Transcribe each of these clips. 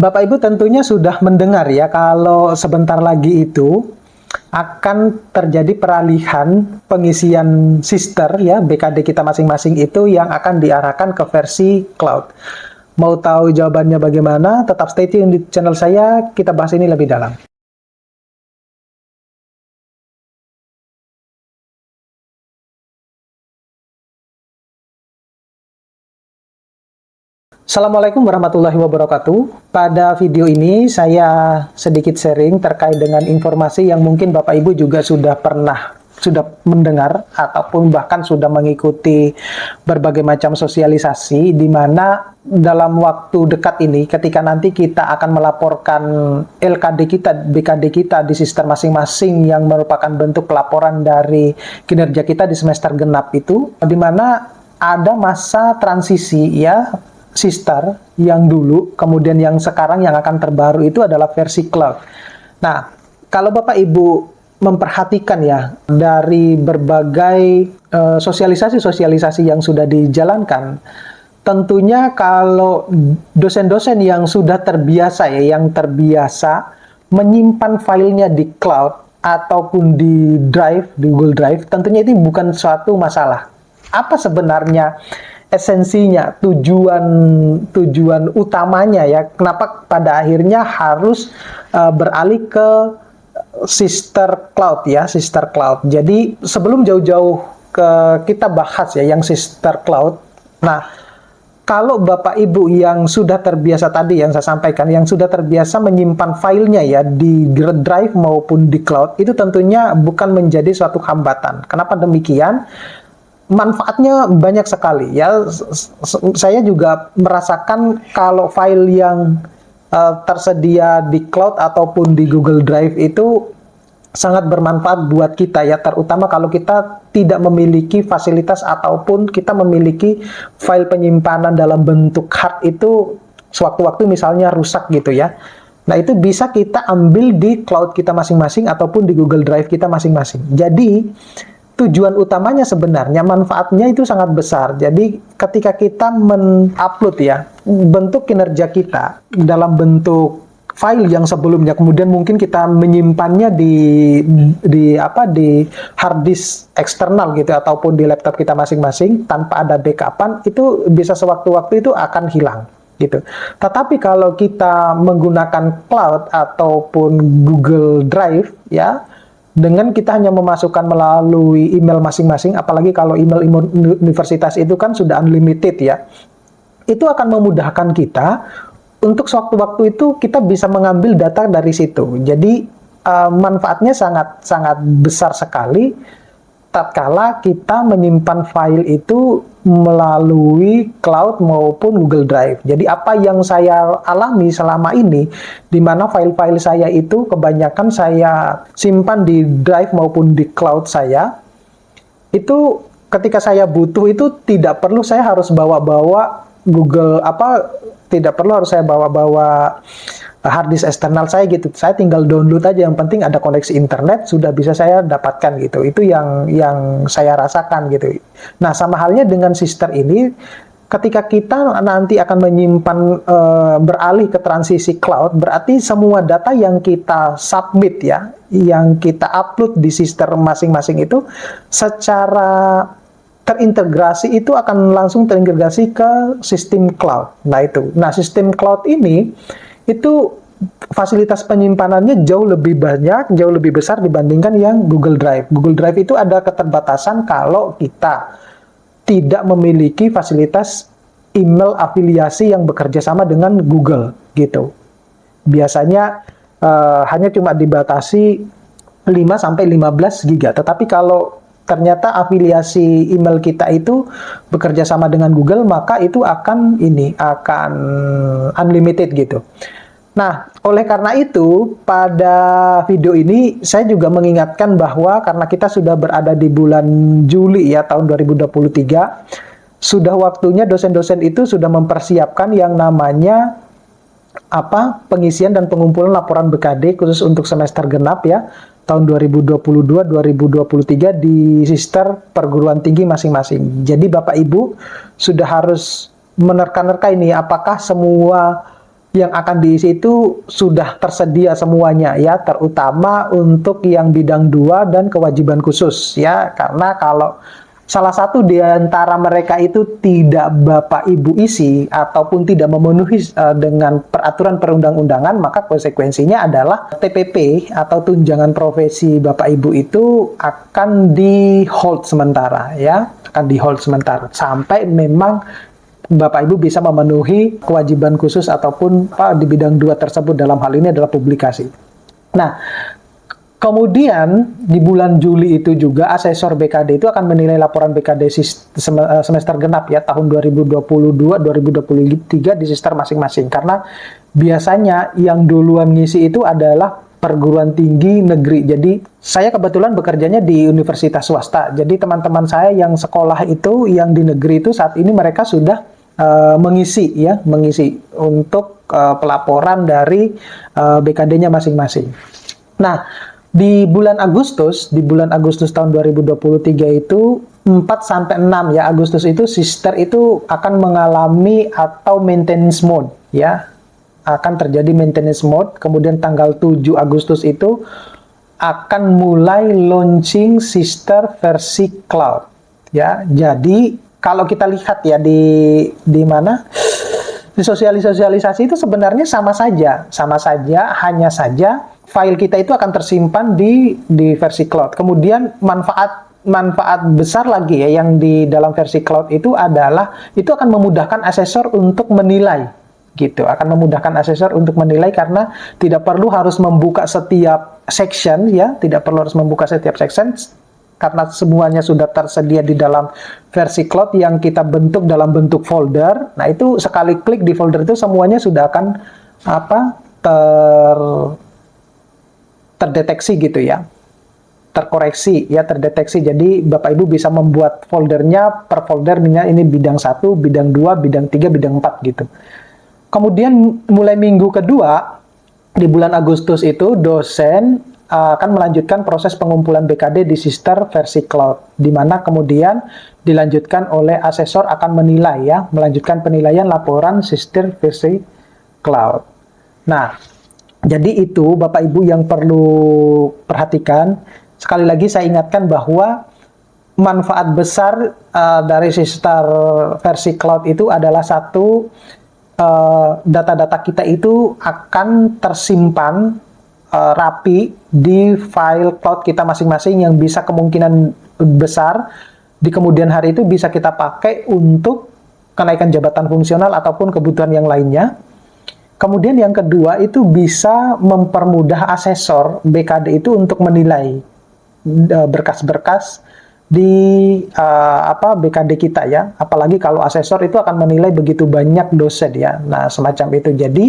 Bapak Ibu tentunya sudah mendengar ya kalau sebentar lagi itu akan terjadi peralihan pengisian sister ya BKD kita masing-masing itu yang akan diarahkan ke versi cloud. Mau tahu jawabannya bagaimana? Tetap stay tune di channel saya, kita bahas ini lebih dalam. Assalamualaikum warahmatullahi wabarakatuh. Pada video ini saya sedikit sharing terkait dengan informasi yang mungkin Bapak Ibu juga sudah mendengar ataupun bahkan sudah mengikuti berbagai macam sosialisasi, di mana dalam waktu dekat ini ketika nanti kita akan melaporkan LKD kita, BKD kita di sister masing-masing yang merupakan bentuk pelaporan dari kinerja kita di semester genap itu, di mana ada masa transisi ya, sister yang dulu, kemudian yang sekarang yang akan terbaru itu adalah versi cloud. Nah, kalau Bapak Ibu memperhatikan ya, dari berbagai sosialisasi-sosialisasi yang sudah dijalankan, tentunya kalau dosen-dosen yang sudah terbiasa ya, yang terbiasa menyimpan filenya di cloud ataupun di drive, di Google Drive, tentunya itu bukan suatu masalah. Apa sebenarnya esensinya, tujuan utamanya ya, kenapa pada akhirnya harus beralih ke sister cloud ya, sister cloud. Jadi sebelum jauh-jauh kita bahas ya yang sister cloud. Nah, kalau Bapak Ibu yang sudah terbiasa tadi yang saya sampaikan, yang sudah terbiasa menyimpan filenya ya di drive maupun di cloud, itu tentunya bukan menjadi suatu hambatan. Kenapa demikian? Manfaatnya banyak sekali ya. Saya juga merasakan kalau file yang tersedia di cloud ataupun di Google Drive itu sangat bermanfaat buat kita ya, terutama kalau kita tidak memiliki fasilitas ataupun kita memiliki file penyimpanan dalam bentuk hard itu sewaktu-waktu misalnya rusak gitu ya. Nah, itu bisa kita ambil di cloud kita masing-masing ataupun di Google Drive kita masing-masing. Jadi tujuan utamanya sebenarnya manfaatnya itu sangat besar. Jadi ketika kita mengupload ya bentuk kinerja kita dalam bentuk file yang sebelumnya, kemudian mungkin kita menyimpannya di hard disk eksternal gitu ataupun di laptop kita masing-masing tanpa ada backupan, itu bisa sewaktu-waktu itu akan hilang gitu. Tetapi kalau kita menggunakan cloud ataupun Google Drive ya, dengan kita hanya memasukkan melalui email masing-masing, apalagi kalau email universitas itu kan sudah unlimited ya, itu akan memudahkan kita untuk sewaktu-waktu itu kita bisa mengambil data dari situ. Jadi manfaatnya sangat besar sekali tatkala kita menyimpan file itu melalui cloud maupun Google Drive. Jadi apa yang saya alami selama ini, di mana file-file saya itu kebanyakan saya simpan di drive maupun di cloud saya, itu ketika saya butuh itu tidak perlu saya harus bawa-bawa tidak perlu harus saya bawa-bawa hard disk eksternal saya gitu. Saya tinggal download aja, yang penting ada koneksi internet sudah bisa saya dapatkan gitu. Itu yang saya rasakan gitu. Nah, sama halnya dengan sister ini, ketika kita nanti akan menyimpan beralih ke transisi cloud, berarti semua data yang kita submit ya, yang kita upload di sister masing-masing itu secara terintegrasi itu akan langsung terintegrasi ke sistem cloud. Nah, itu. Nah, sistem cloud ini itu fasilitas penyimpanannya jauh lebih banyak, jauh lebih besar dibandingkan yang Google Drive. Google Drive itu ada keterbatasan kalau kita tidak memiliki fasilitas email afiliasi yang bekerja sama dengan Google gitu. Biasanya hanya cuma dibatasi 5-15 GB. Tetapi kalau ternyata afiliasi email kita itu bekerja sama dengan Google, maka itu akan unlimited gitu. Nah, oleh karena itu, pada video ini saya juga mengingatkan bahwa karena kita sudah berada di bulan Juli ya tahun 2023, sudah waktunya dosen-dosen itu sudah mempersiapkan yang namanya pengisian dan pengumpulan laporan BKD khusus untuk semester genap ya tahun 2022-2023 di sister perguruan tinggi masing-masing. Jadi Bapak Ibu sudah harus menerka-nerka ini apakah semua yang akan diisi itu sudah tersedia semuanya ya, terutama untuk yang bidang 2 dan kewajiban khusus ya, karena kalau salah satu di antara mereka itu tidak Bapak Ibu isi ataupun tidak memenuhi dengan peraturan perundang-undangan, maka konsekuensinya adalah TPP atau tunjangan profesi Bapak Ibu itu akan di hold sementara ya, akan di hold sementara sampai memang Bapak Ibu bisa memenuhi kewajiban khusus ataupun di bidang 2 tersebut, dalam hal ini adalah publikasi. Nah, kemudian di bulan Juli itu juga asesor BKD itu akan menilai laporan BKD semester genap ya, tahun 2022-2023 di sister masing-masing. Karena biasanya yang duluan ngisi itu adalah perguruan tinggi negeri. Jadi saya kebetulan bekerjanya di universitas swasta. Jadi teman-teman saya yang sekolah itu, yang di negeri itu saat ini mereka sudah mengisi untuk pelaporan dari BKD-nya masing-masing. Nah, di bulan Agustus tahun 2023 itu 4 sampai 6 ya, Agustus itu sister itu akan mengalami atau maintenance mode ya. Akan terjadi maintenance mode. Kemudian tanggal 7 Agustus itu akan mulai launching sister versi cloud ya. Jadi kalau kita lihat ya di mana di sosialisasi itu sebenarnya sama saja, hanya saja file kita itu akan tersimpan di versi cloud. Kemudian manfaat besar lagi ya yang di dalam versi cloud itu adalah itu akan memudahkan asesor untuk menilai gitu, akan memudahkan asesor untuk menilai karena tidak perlu harus membuka setiap section ya, karena semuanya sudah tersedia di dalam versi cloud yang kita bentuk dalam bentuk folder. Nah, itu sekali klik di folder itu semuanya sudah akan terdeteksi gitu ya. Terdeteksi. Jadi Bapak Ibu bisa membuat foldernya per folder, ini bidang 1, bidang 2, bidang 3, bidang 4 gitu. Kemudian mulai minggu kedua di bulan Agustus itu dosen akan melanjutkan proses pengumpulan BKD di sister versi cloud, di mana kemudian dilanjutkan oleh asesor akan menilai ya, melanjutkan penilaian laporan sister versi cloud. Nah, jadi itu Bapak Ibu yang perlu perhatikan. Sekali lagi saya ingatkan bahwa manfaat besar dari sister versi cloud itu adalah satu, data-data kita itu akan tersimpan rapi di file cloud kita masing-masing yang bisa kemungkinan besar di kemudian hari itu bisa kita pakai untuk kenaikan jabatan fungsional ataupun kebutuhan yang lainnya. Kemudian yang kedua itu bisa mempermudah asesor BKD itu untuk menilai berkas-berkas di BKD kita ya. Apalagi kalau asesor itu akan menilai begitu banyak dosen ya. Nah, semacam itu. Jadi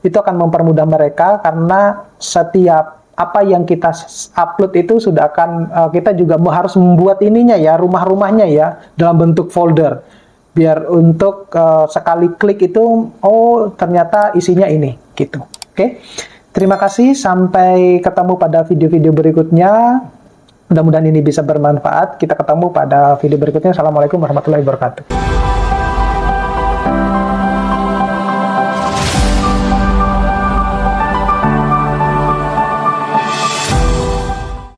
itu akan mempermudah mereka karena setiap apa yang kita upload itu sudah akan kita juga harus membuat ininya ya, rumah-rumahnya ya dalam bentuk folder. Biar untuk sekali klik itu ternyata isinya ini gitu. Oke. Terima kasih, sampai ketemu pada video-video berikutnya. Mudah-mudahan ini bisa bermanfaat. Kita ketemu pada video berikutnya. Assalamualaikum warahmatullahi wabarakatuh.